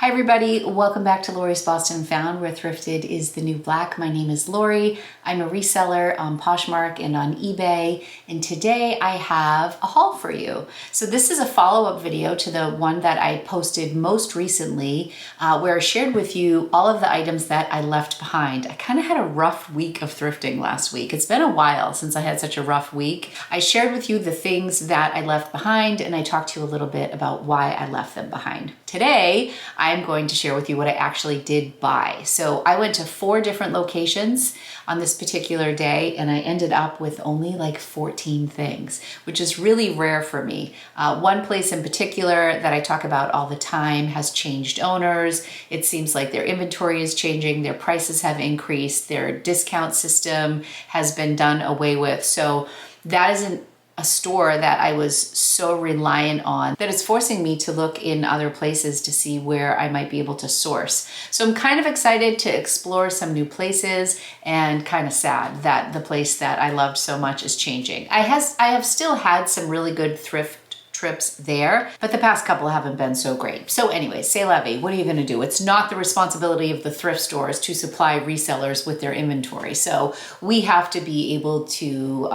Hi everybody, welcome back to Lori's Boston Found, where thrifted is the new black. My name is Lori. I'm a reseller on Poshmark and on eBay, and today I have a haul for you. So this is a follow-up video to the one that I posted most recently, where I shared with you all of the items that I left behind. I kind of had a rough week of thrifting last week. It's been a while since I had such a rough week. I shared with you the things that I left behind, and I talked to you a little bit about why I left them behind. Today, I'm going to share with you what I actually did buy. So I went to 4 different locations on this particular day, and I ended up with only like 14 things, which is really rare for me. One place in particular that I talk about all the time has changed owners. It seems like their inventory is changing, their prices have increased, their discount system has been done away with. So that isn't a store that I was so reliant on that it's forcing me to look in other places to see where I might be able to source. So I'm kind of excited to explore some new places and kind of sad that the place that I loved so much is changing. I have still had some really good thrift trips there, but the past couple haven't been so great. So anyway, c'est la vie. What are you going to do? It's not the responsibility of the thrift stores to supply resellers with their inventory. So we have to be able to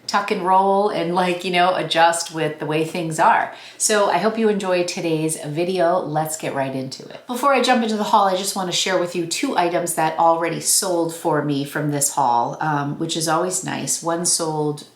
tuck and roll and adjust with the way things are. So I hope you enjoy today's video. Let's get right into it. Before I jump into the haul, I just want to share with you 2 items that already sold for me from this haul, which is always nice. One sold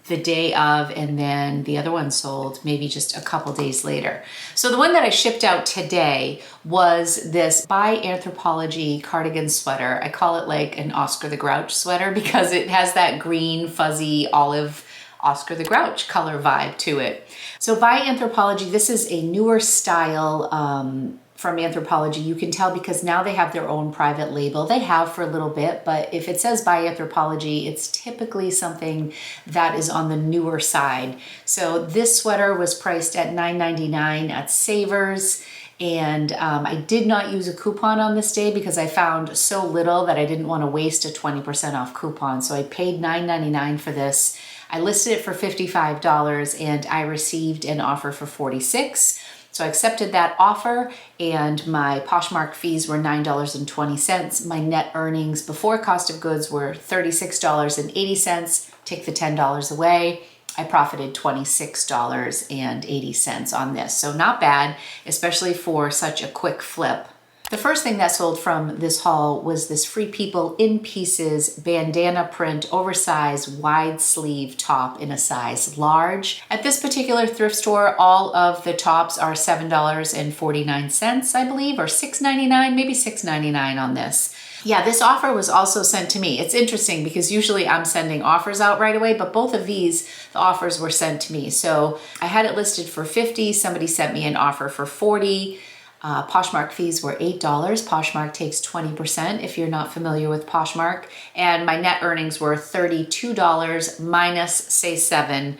the day of, and then the other one sold maybe just a couple days later. So the one that I shipped out today was this By Anthropologie cardigan sweater. I call it like an Oscar the Grouch sweater because it has that green, fuzzy, olive Oscar the Grouch color vibe to it. So By Anthropologie, this is a newer style from Anthropologie. You can tell because now they have their own private label. They have for a little bit, but if it says By Anthropologie, it's typically something that is on the newer side. So this sweater was priced at $9.99 at Savers. And I did not use a coupon on this day because I found so little that I didn't want to waste a 20% off coupon. So I paid $9.99 for this. I listed it for $55 and I received an offer for $46. So I accepted that offer and my Poshmark fees were $9.20. My net earnings before cost of goods were $36.80. Take the $10 away. I profited $26.80 on this. So not bad, especially for such a quick flip. The first thing that sold from this haul was this Free People In Pieces bandana print oversized wide sleeve top in a size large. At this particular thrift store, all of the tops are $7.49, I believe, or $6.99, maybe $6.99 on this. Yeah, this offer was also sent to me. It's interesting because usually I'm sending offers out right away, but both of these, the offers were sent to me. So I had it listed for $50. Somebody sent me an offer for $40. Poshmark fees were $8. Poshmark takes 20% if you're not familiar with Poshmark. And my net earnings were $32 minus say $7.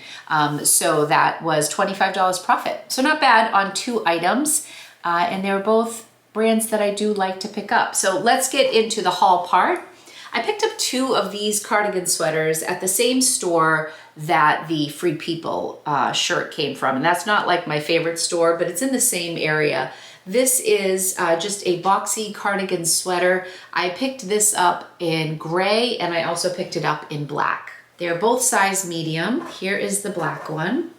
So that was $25 profit. So not bad on 2 items. And they were both brands that I do like to pick up. So let's get into the haul part. I picked up 2 of these cardigan sweaters at the same store that the Free People shirt came from. And that's not like my favorite store, but it's in the same area. This is just a boxy cardigan sweater. I picked this up in gray and I also picked it up in black. They're both size medium. Here is the black one.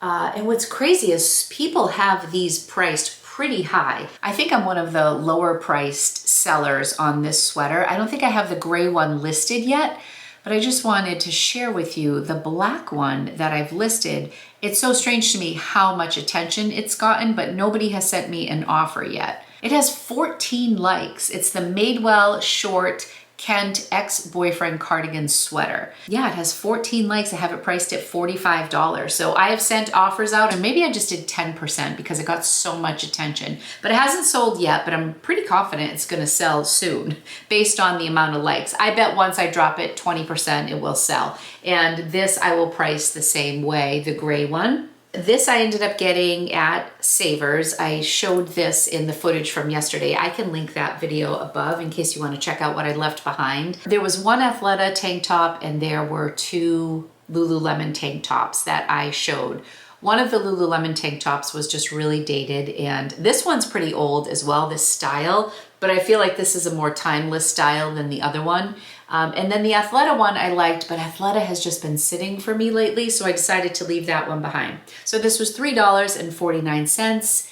And what's crazy is people have these priced pretty high. I think I'm one of the lower priced sellers on this sweater. I don't think I have the gray one listed yet, but I just wanted to share with you the black one that I've listed. It's so strange to me how much attention it's gotten, but nobody has sent me an offer yet. It has 14 likes. It's the Madewell Short Kent ex-boyfriend cardigan sweater. Yeah, it has 14 likes. I have it priced at $45. So I have sent offers out, and maybe I just did 10% because it got so much attention. But it hasn't sold yet, but I'm pretty confident it's gonna sell soon based on the amount of likes. I bet once I drop it 20%, it will sell. And this I will price the same way, the gray one. This I ended up getting at Savers. I showed this in the footage from yesterday. I can link that video above in case you want to check out what I left behind. There was one Athleta tank top and there were 2 Lululemon tank tops that I showed. One of the Lululemon tank tops was just really dated, and this one's pretty old as well, this style, but I feel like this is a more timeless style than the other one. And then the Athleta one I liked, but Athleta has just been sitting for me lately, so I decided to leave that one behind. So this was $3.49.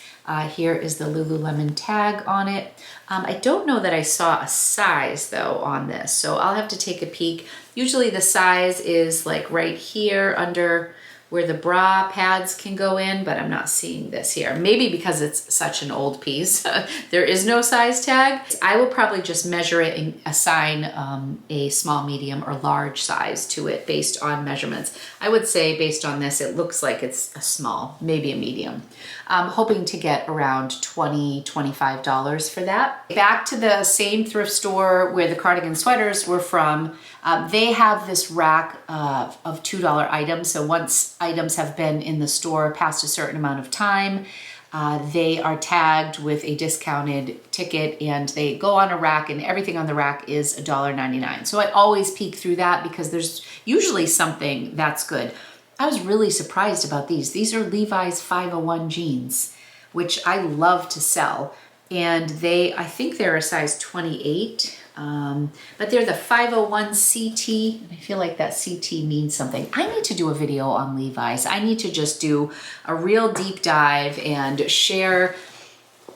Here is the Lululemon tag on it. I don't know that I saw a size though on this, so I'll have to take a peek. Usually the size is like right here under where the bra pads can go in, but I'm not seeing this here. Maybe because it's such an old piece, there is no size tag. I will probably just measure it and assign a small, medium, or large size to it based on measurements. I would say based on this, it looks like it's a small, maybe a medium. I'm hoping to get around $20, $25 for that. Back to the same thrift store where the cardigan sweaters were from, they have this rack of $2 items. So once items have been in the store past a certain amount of time, they are tagged with a discounted ticket and they go on a rack, and everything on the rack is $1.99. So I always peek through that because there's usually something that's good. I was really surprised about these. These are Levi's 501 jeans, which I love to sell. And I think they're a size 28, but they're the 501 CT. I feel like that CT means something. I need to do a video on Levi's. I need to just do a real deep dive and share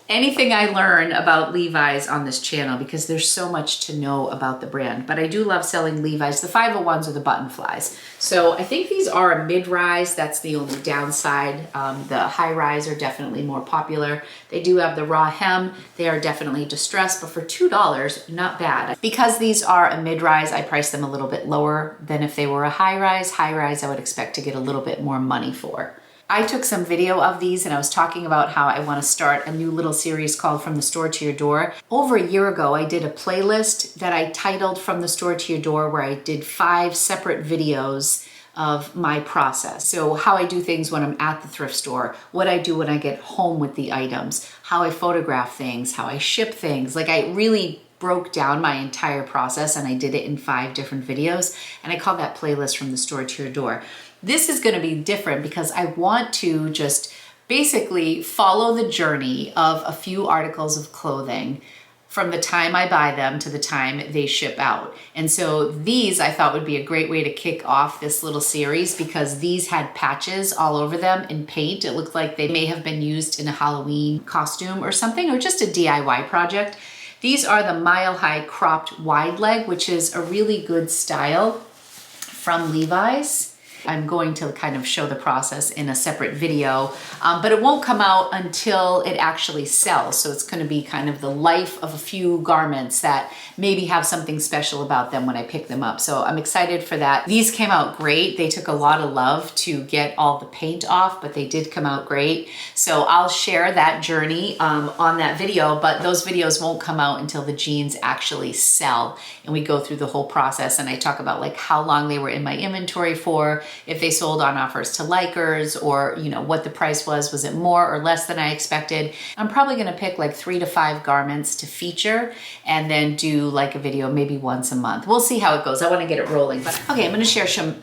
anything I learn about Levi's on this channel because there's so much to know about the brand. But I do love selling Levi's. The 501s are the button flies. So I think these are a mid-rise. That's the only downside. The high-rise are definitely more popular. They do have the raw hem. They are definitely distressed, but for $2, not bad. Because these are a mid-rise, I price them a little bit lower than if they were a high-rise. High-rise I would expect to get a little bit more money for. I took some video of these and I was talking about how I want to start a new little series called From the Store to Your Door. Over a year ago, I did a playlist that I titled From the Store to Your Door, where I did 5 separate videos of my process. So how I do things when I'm at the thrift store, what I do when I get home with the items, how I photograph things, how I ship things. Like I really broke down my entire process and I did it in 5 different videos. And I called that playlist From the Store to Your Door. This is going to be different because I want to just basically follow the journey of a few articles of clothing from the time I buy them to the time they ship out. And so these I thought would be a great way to kick off this little series because these had patches all over them in paint. It looked like they may have been used in a Halloween costume or something, or just a DIY project. These are the Mile High cropped wide leg, which is a really good style from Levi's. I'm going to kind of show the process in a separate video, but it won't come out until it actually sells. So it's going to be kind of the life of a few garments that maybe have something special about them when I pick them up. So I'm excited for that. These came out great. They took a lot of love to get all the paint off, but they did come out great. So I'll share that journey on that video, but those videos won't come out until the jeans actually sell. And we go through the whole process and I talk about like how long they were in my inventory for, if they sold on offers to likers, or you know what the price was it more or less than I expected. I'm probably going to pick like 3 to 5 garments to feature and then do like a video maybe once a month. We'll see how it goes. I want to get it rolling. But okay, I'm going to share some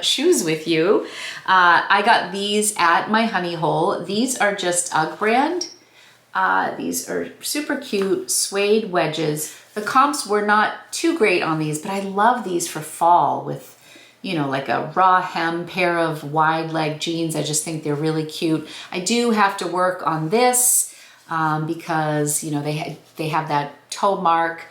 shoes with you. I got these at my Honey Hole. These are just UGG brand. These are super cute suede wedges. The comps were not too great on these, but I love these for fall with, you know, like a raw hem pair of wide leg jeans. I just think they're really cute. I do have to work on this because, you know, they have that toe mark,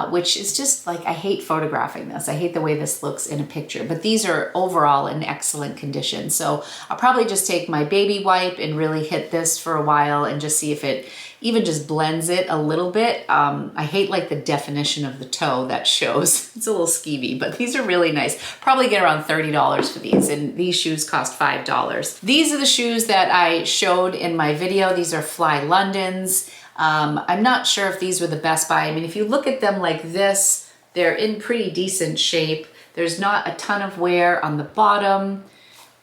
which is just like, I hate photographing this. I hate the way this looks in a picture, but these are overall in excellent condition. So I'll probably just take my baby wipe and really hit this for a while and just see if it even just blends it a little bit. I hate like the definition of the toe that shows. It's a little skeevy, but these are really nice. Probably get around $30 for these, and these shoes cost $5. These are the shoes that I showed in my video. These are Fly Londons. I'm not sure if these were the Best Buy. I mean, if you look at them like this, they're in pretty decent shape. There's not a ton of wear on the bottom.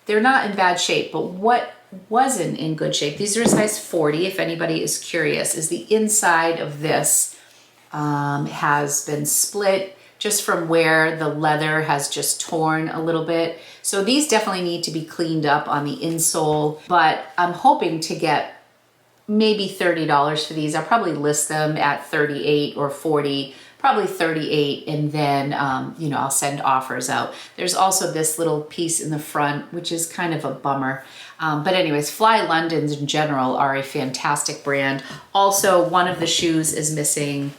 They're not in bad shape, but what wasn't in good shape, these are a size 40, if anybody is curious, is the inside of this has been split. just from where the leather has just torn a little bit. So these definitely need to be cleaned up on the insole, but I'm hoping to get maybe $30 for these. I'll probably list them at 38 or 40, probably 38, and then, you know, I'll send offers out. There's also this little piece in the front, which is kind of a bummer. But anyways, Fly Londons in general are a fantastic brand. Also, one of the shoes is missing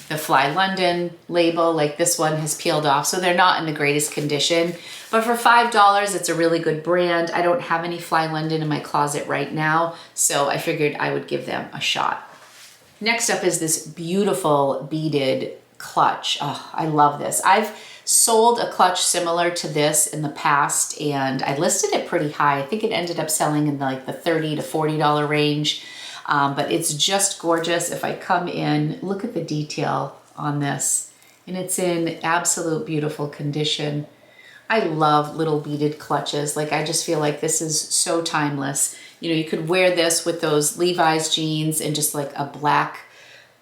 the Fly London label, like this one has peeled off, so they're not in the greatest condition. But for $5, it's a really good brand. I don't have any Fly London in my closet right now, so I figured I would give them a shot. Next up is this beautiful beaded clutch. Oh, I love this. I've sold a clutch similar to this in the past, and I listed it pretty high. I think it ended up selling in like the $30 to $40 range. But it's just gorgeous. If I come in, look at the detail on this, and it's in absolute beautiful condition. I love little beaded clutches. Like, I just feel like this is so timeless. You know, you could wear this with those Levi's jeans and just like a black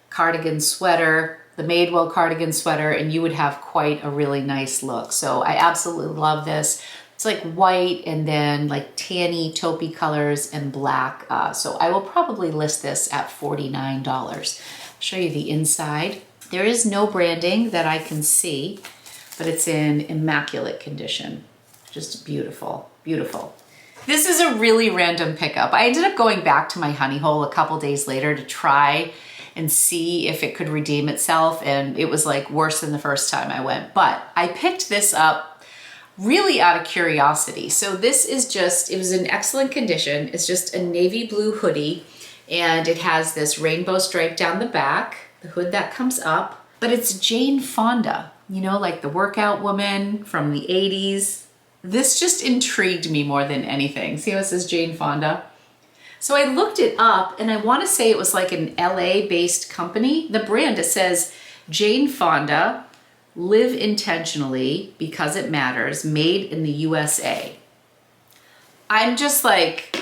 cardigan sweater, the Madewell cardigan sweater, and you would have quite a really nice look. So I absolutely love this. It's like white and then like tanny taupey colors and black. So I will probably list this at $49. I'll show you the inside. There is no branding that I can see, but it's in immaculate condition. Just beautiful, beautiful. This is a really random pickup. I ended up going back to my honey hole a couple days later to try and see if it could redeem itself, and it was like worse than the first time I went. But I picked this up really out of curiosity. So this is just, it was in excellent condition. It's just a navy blue hoodie, and it has this rainbow stripe down the back, the hood that comes up, but it's Jane Fonda, you know, like the workout woman from the 80s. This just intrigued me more than anything. See how it says Jane Fonda? So I looked it up, and I want to say it was like an LA based company. The brand, it says Jane Fonda, live intentionally because it matters, made in the USA. I'm just like,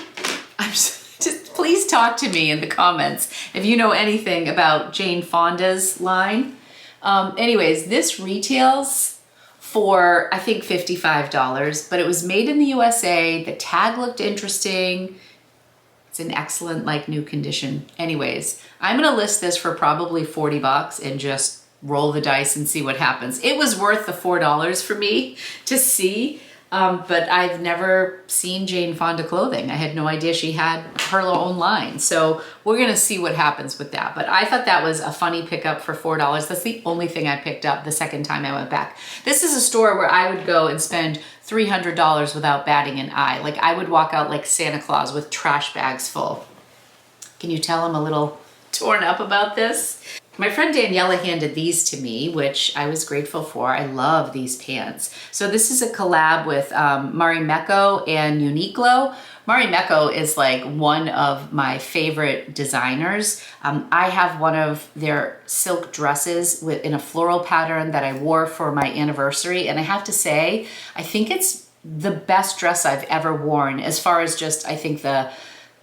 just please talk to me in the comments if you know anything about Jane Fonda's line. Anyways, this retails for, I think, $55, but it was made in the USA. The tag looked interesting. It's in excellent, like, new condition. Anyways, I'm gonna list this for probably $40 and just roll the dice and see what happens. It was worth the $4 for me to see, but I've never seen Jane Fonda clothing. I had no idea she had her own line. So we're gonna see what happens with that. But I thought that was a funny pickup for $4. That's the only thing I picked up the second time I went back. This is a store where I would go and spend $300 without batting an eye. Like, I would walk out like Santa Claus with trash bags full. Can you tell I'm a little torn up about this? My friend Daniela handed these to me, which I was grateful for. I love these pants. So this is a collab with Marimekko and Uniqlo. Marimekko is like one of my favorite designers. I have one of their silk dresses in a floral pattern that I wore for my anniversary. And I have to say, I think it's the best dress I've ever worn, as far as just, I think the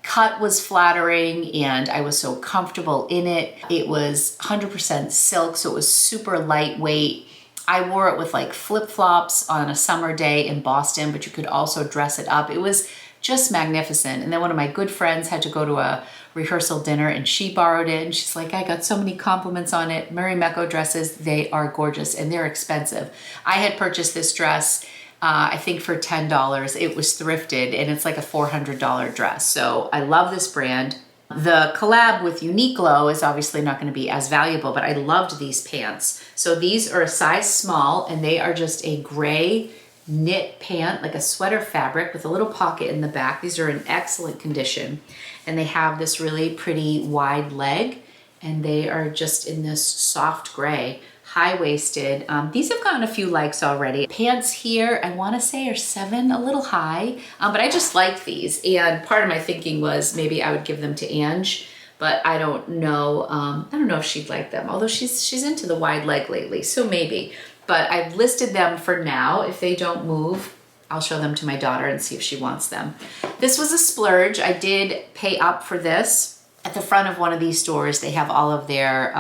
cut was flattering and I was so comfortable in it. It was 100% silk, so it was super lightweight. I wore it with like flip-flops on a summer day in Boston, but you could also dress it up. It was just magnificent. And then one of my good friends had to go to a rehearsal dinner and she borrowed it, and she's like, I got so many compliments on it. Marimekko dresses, they are gorgeous and they're expensive. I had purchased this dress I think for $10. It was thrifted and it's like a $400 dress. So I love this brand. The collab with Uniqlo is obviously not going to be as valuable, but I loved these pants. So these are a size small and they are just a gray knit pant, like a sweater fabric with a little pocket in the back. These are in excellent condition and they have this really pretty wide leg and they are just in this soft gray. High-waisted. These have gotten a few likes already. Pants here, I want to say are 7, a little high, but I just like these. And part of my thinking was maybe I would give them to Ange, but I don't know. I don't know if she'd like them, although she's into the wide leg lately, so maybe. But I've listed them for now. If they don't move, I'll show them to my daughter and see if she wants them. This was a splurge. I did pay up for this. At the front of one of these stores, they have all of their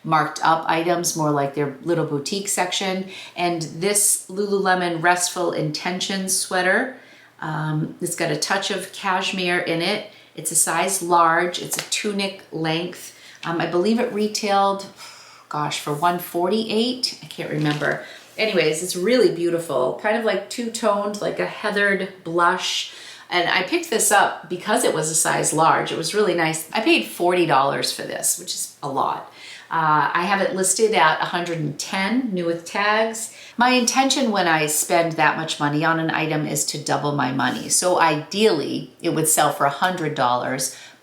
marked up items, more like their little boutique section. And this Lululemon Restful Intentions sweater, it's got a touch of cashmere in it. It's a size large. It's a tunic length. I believe it retailed, gosh, for $148. I can't remember. Anyways, it's really beautiful. Kind of like two-toned, like a heathered blush. And I picked this up because it was a size large. It was really nice. I paid $40 for this, which is a lot. I have it listed at $110, new with tags. My intention when I spend that much money on an item is to double my money. So ideally, it would sell for $100.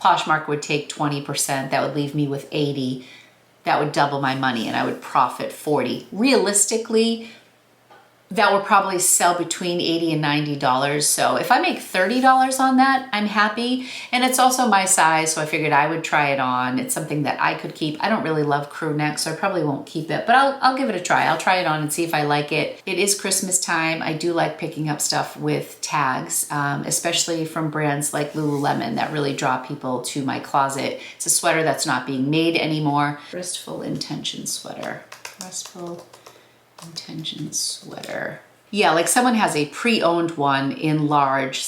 Poshmark would take 20%. That would leave me with $80. That would double my money and I would profit $40. Realistically, that would probably sell between $80 and $90. So if I make $30 on that, I'm happy. And it's also my size, so I figured I would try it on. It's something that I could keep. I don't really love crew neck, so I probably won't keep it, but I'll give it a try. I'll try it on and see if I like it. It is Christmas time. I do like picking up stuff with tags, especially from brands like Lululemon that really draw people to my closet. It's a sweater that's not being made anymore. Restful Intention sweater. Restful Intention sweater. Yeah, like someone has a pre-owned one in large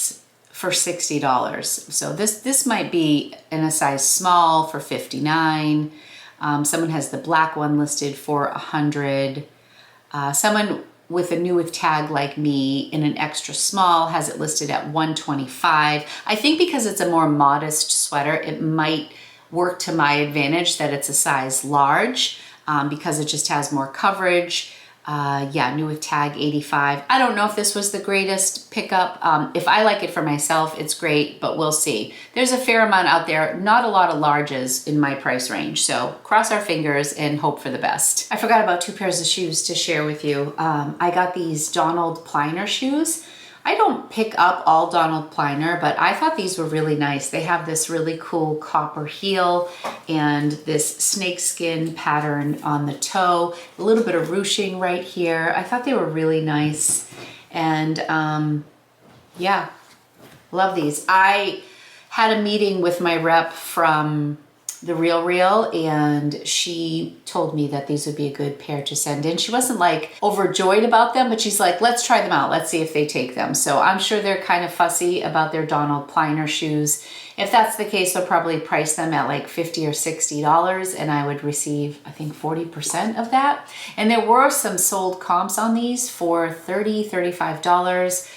for $60. So this might be in a size small for $59. Someone has the black one listed for $100. Someone with a new with tag like me in an extra small has it listed at $125. I think because it's a more modest sweater, it might work to my advantage that it's a size large because it just has more coverage. Yeah, new with tag 85. I don't know if this was the greatest pickup. If I like it for myself, it's great, but we'll see. There's a fair amount out there, not a lot of larges in my price range. So cross our fingers and hope for the best. I forgot about 2 pairs of shoes to share with you. I got these Donald Pliner shoes. I don't pick up all Donald Pliner, but I thought these were really nice. They have this really cool copper heel and this snakeskin pattern on the toe, a little bit of ruching right here. I thought they were really nice. And yeah, love these. I had a meeting with my rep from The RealReal, and she told me that these would be a good pair to send in. She wasn't like overjoyed about them, but she's like, let's try them out. Let's see if they take them. So I'm sure they're kind of fussy about their Donald Pliner shoes. If that's the case, they'll probably price them at like $50 or $60, and I would receive, I think, 40% of that. And there were some sold comps on these for $30, $35.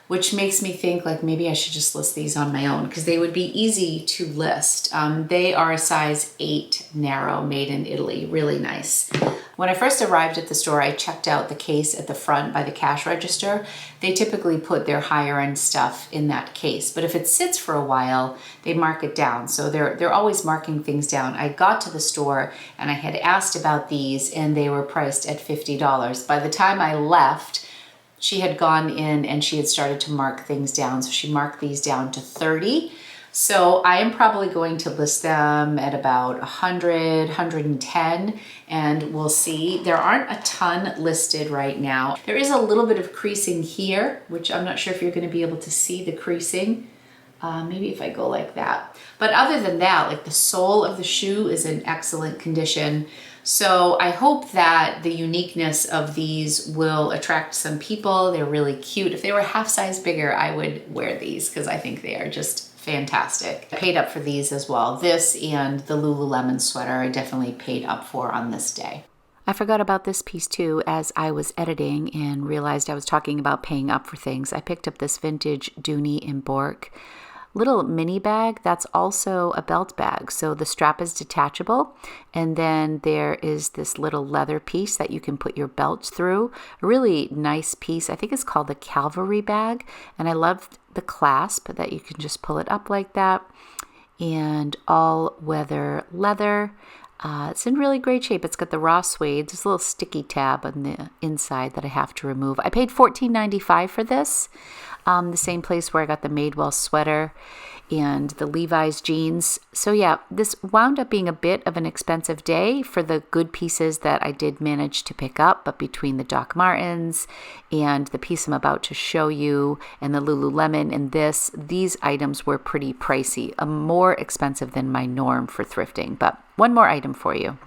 Which makes me think like maybe I should just list these on my own because they would be easy to list. They are a size 8 narrow, made in Italy, really nice. When I first arrived at the store, I checked out the case at the front by the cash register. They typically put their higher end stuff in that case, but if it sits for a while, they mark it down. So they're always marking things down. I got to the store and I had asked about these and they were priced at $50. By the time I left, she had gone in and she had started to mark things down. So she marked these down to $30. So I am probably going to list them at about $100, $110, and we'll see. There aren't a ton listed right now. There is a little bit of creasing here, which I'm not sure if you're going to be able to see the creasing. Maybe if I go like that. But other than that, like the sole of the shoe is in excellent condition. So I hope that the uniqueness of these will attract some people. They're really cute. If they were half size bigger, I would wear these because I think they are just fantastic. I paid up for these as well. This and the Lululemon sweater I definitely paid up for on this day. I forgot about this piece too as I was editing and realized I was talking about paying up for things. I picked up this vintage Dooney in Bork little mini bag that's also a belt bag. So the strap is detachable, and then there is this little leather piece that you can put your belt through. A really nice piece. I think it's called the Calvary bag, and I love the clasp that you can just pull it up like that. And all weather leather. It's in really great shape. It's got the raw suede. There's a little sticky tab on the inside that I have to remove. I paid $14.95 for this. The same place where I got the Madewell sweater and the Levi's jeans. So yeah, this wound up being a bit of an expensive day for the good pieces that I did manage to pick up, but between the Doc Martens and the piece I'm about to show you and the Lululemon and these items were pretty pricey, more expensive than my norm for thrifting. But one more item for you.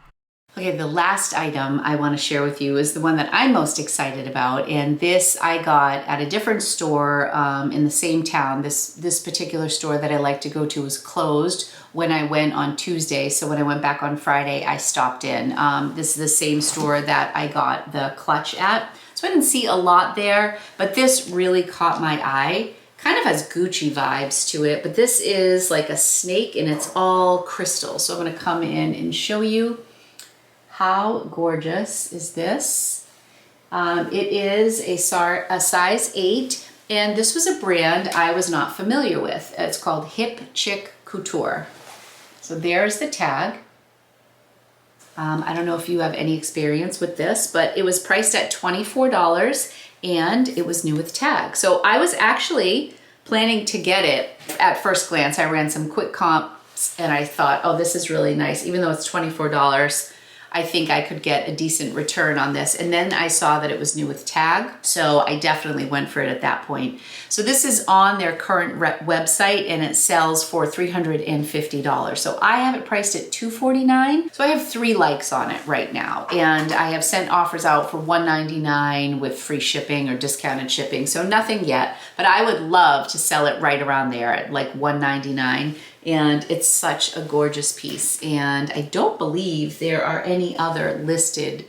Okay, the last item I want to share with you is the one that I'm most excited about, and this I got at a different store in the same town. This particular store that I like to go to was closed when I went on Tuesday, so when I went back on Friday, I stopped in. This is the same store that I got the clutch at, so I didn't see a lot there, but this really caught my eye. Kind of has Gucci vibes to it, but this is like a snake and it's all crystal. So I'm going to come in and show you. How gorgeous is this? It is a size 8, and this was a brand I was not familiar with. It's called Hip Chick Couture. So there's the tag. I don't know if you have any experience with this, but it was priced at $24 and it was new with tag. So I was actually planning to get it at first glance. I ran some quick comps and I thought, oh, this is really nice. Even though it's $24, I think I could get a decent return on this. And then I saw that it was new with tag, so I definitely went for it at that point. So this is on their current website and it sells for $350. So I have it priced at $249. So I have 3 likes on it right now. And I have sent offers out for $199 with free shipping or discounted shipping. So nothing yet, but I would love to sell it right around there at like $199. And it's such a gorgeous piece. And I don't believe there are any others listed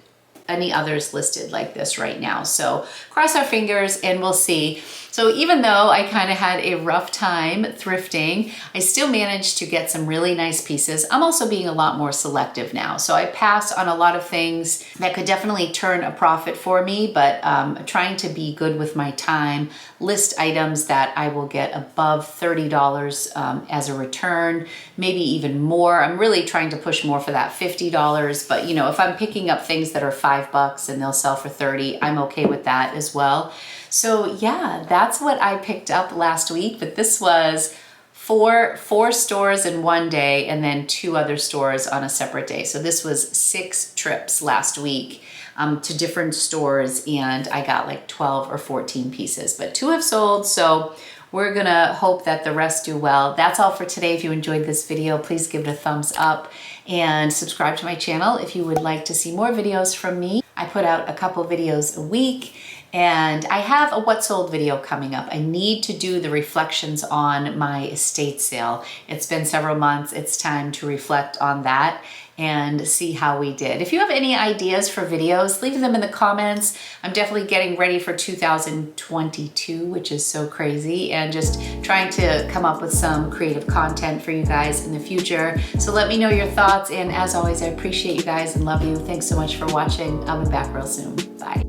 like this right now. So cross our fingers and we'll see. So even though I kind of had a rough time thrifting, I still managed to get some really nice pieces. I'm also being a lot more selective now. So I passed on a lot of things that could definitely turn a profit for me, but trying to be good with my time, list items that I will get above $30 as a return, maybe even more. I'm really trying to push more for that $50, but you know, if I'm picking up things that are $5 and they'll sell for $30, I'm okay with that as well. So yeah, that's what I picked up last week, but this was four stores in one day and then 2 other stores on a separate day. So this was 6 trips last week to different stores, and I got like 12 or 14 pieces, but 2 have sold. So we're gonna hope that the rest do well. That's all for today. If you enjoyed this video, please give it a thumbs up and subscribe to my channel if you would like to see more videos from me. I put out a couple videos a week, and I have a what sold video coming up. I need to do the reflections on my estate sale. It's been several months. It's time to reflect on that and see how we did. If you have any ideas for videos, leave them in the comments. I'm definitely getting ready for 2022, which is so crazy, and just trying to come up with some creative content for you guys in the future. So let me know your thoughts, and as always, I appreciate you guys and love you. Thanks so much for watching. I'll be back real soon. Bye.